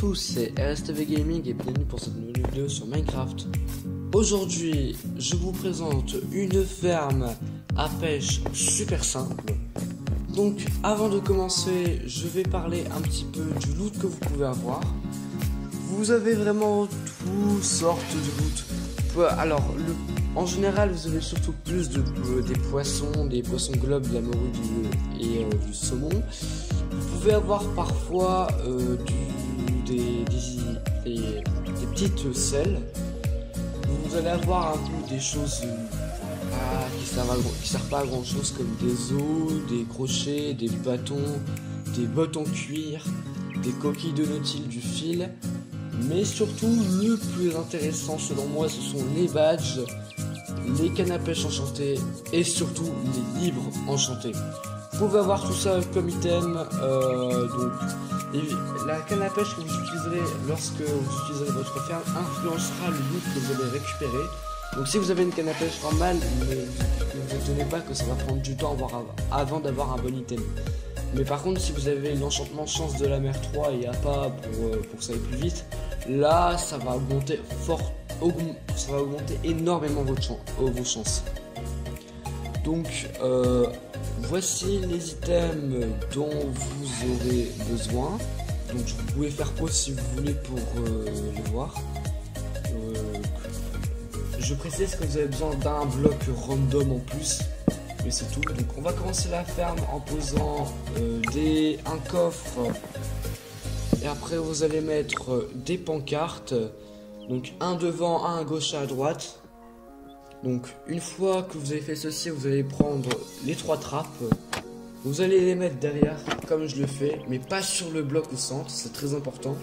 tous, c'est RSTV Gaming et bienvenue pour cette nouvelle vidéo sur Minecraft. Aujourd'hui, je vous présente une ferme à pêche super simple. Donc avant de commencer, je vais parler un petit peu du loot que vous pouvez avoir. Vous avez vraiment toutes sortes de loot. Alors, en général, vous avez surtout plus des poissons globes, de la morue et du saumon. Vous pouvez avoir parfois des petites selles. Vous allez avoir un peu des choses qui servent pas à grand chose, comme des os, des crochets, des bâtons, des bottes en cuir, des coquilles de nautile, du fil. Mais surtout, le plus intéressant selon moi, ce sont les badges, les cannes à pêche enchantées et surtout les livres enchantés. Vous pouvez avoir tout ça comme item. La canne à pêche que vous utiliserez lorsque vous utiliserez votre ferme influencera le loot que vous allez récupérer. Donc si vous avez une canne à pêche normale, ne vous étonnez pas que ça va prendre du temps avant d'avoir un bon item. Mais par contre, si vous avez l'enchantement chance de la mer 3 et APA pour que ça aille plus vite, là ça va augmenter énormément vos chances. Donc voici les items dont vous aurez besoin. Donc vous pouvez faire pause si vous voulez pour les voir. Je précise que vous avez besoin d'un bloc random en plus. Mais c'est tout. Donc on va commencer la ferme en posant un coffre. Et après vous allez mettre des pancartes. Donc un devant, un à gauche, un à droite. Donc une fois que vous avez fait ceci, vous allez prendre les 3 trappes. Vous allez les mettre derrière comme je le fais, mais pas sur le bloc au centre, c'est très important.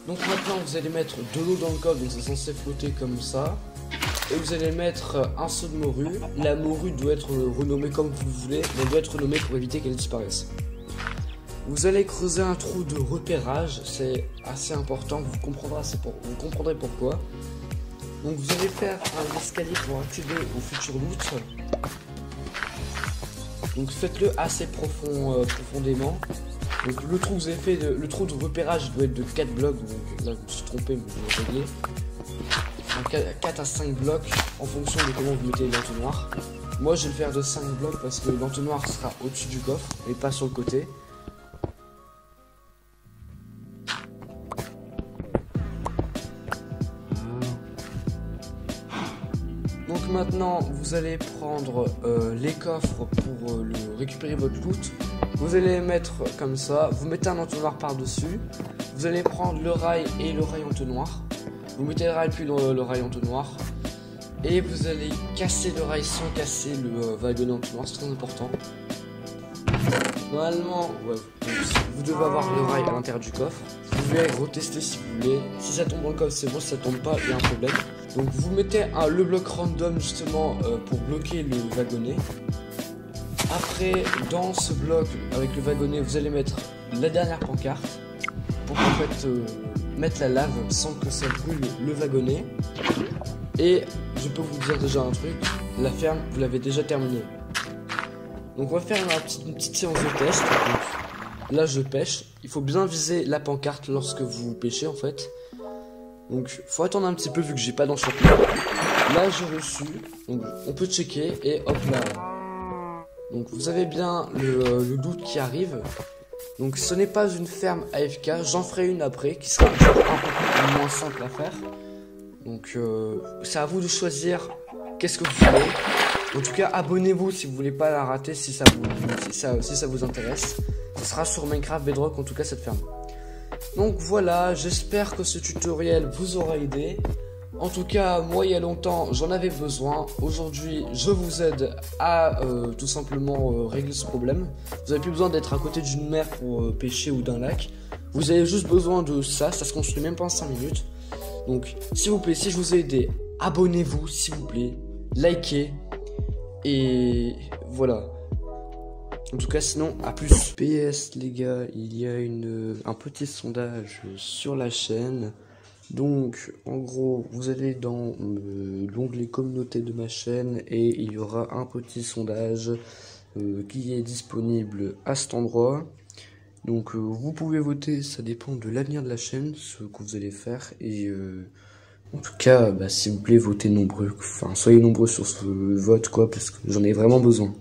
Donc maintenant vous allez mettre de l'eau dans le coffre, donc c'est censé flotter comme ça. Et vous allez mettre un seau de morue. La morue doit être renommée comme vous voulez, mais elle doit être renommée pour éviter qu'elle disparaisse. Vous allez creuser un trou de repérage, c'est assez important, vous comprendrez pourquoi. Donc vous allez faire un escalier pour accéder au futur loot. Donc faites-le assez profondément. Donc le trou que vous avez fait, le trou de repérage doit être de 4 blocs, donc là je me suis trompé mais je vais régler. 4 à 5 blocs en fonction de comment vous mettez l'entonnoir. Moi je vais le faire de 5 blocs parce que l'entonnoir sera au-dessus du coffre et pas sur le côté. Donc maintenant vous allez prendre les coffres pour récupérer votre loot. Vous allez les mettre comme ça, vous mettez un entonnoir par dessus. Vous allez prendre le rail et le rail entonnoir. Vous mettez le rail puis le rail entonnoir. Et vous allez casser le rail sans casser le wagonnet entonnoir, c'est très important. Normalement, vous devez avoir le rail à l'intérieur du coffre. Vous pouvez retester si vous voulez. Si ça tombe dans le coffre, c'est bon, si ça tombe pas, il y a un problème. Donc vous mettez le bloc random justement pour bloquer le wagonnet. Après, dans ce bloc avec le wagonnet, vous allez mettre la dernière pancarte pour en fait mettre la lave sans que ça brûle le wagonnet. Et je peux vous dire déjà un truc, la ferme, vous l'avez déjà terminée. Donc on va faire une petite séance de test. Donc, là je pêche, il faut bien viser la pancarte lorsque vous pêchez en fait. Donc faut attendre un petit peu vu que j'ai pas d'enchantement. Là j'ai reçu, donc on peut checker et hop là. Donc vous avez bien le loot qui arrive. Donc ce n'est pas une ferme AFK, j'en ferai une après qui sera un peu moins simple à faire. Donc c'est à vous de choisir qu'est-ce que vous voulez. En tout cas abonnez-vous si vous voulez pas la rater, si ça vous intéresse. Ce sera sur Minecraft Bedrock en tout cas cette ferme. Donc voilà, j'espère que ce tutoriel vous aura aidé. En tout cas, moi il y a longtemps j'en avais besoin. Aujourd'hui je vous aide à tout simplement régler ce problème. Vous n'avez plus besoin d'être à côté d'une mer pour pêcher ou d'un lac. Vous avez juste besoin de ça, ça se construit même pas en 5 minutes. Donc s'il vous plaît, si je vous ai aidé, abonnez-vous s'il vous plaît, likez. Et voilà. En tout cas sinon à plus. PS les gars, il y a un petit sondage sur la chaîne. Donc en gros vous allez dans l'onglet communauté de ma chaîne et il y aura un petit sondage qui est disponible à cet endroit. Donc vous pouvez voter, ça dépend de l'avenir de la chaîne, ce que vous allez faire. Et en tout cas, s'il vous plaît, votez nombreux. Enfin, soyez nombreux sur ce vote, quoi, parce que j'en ai vraiment besoin.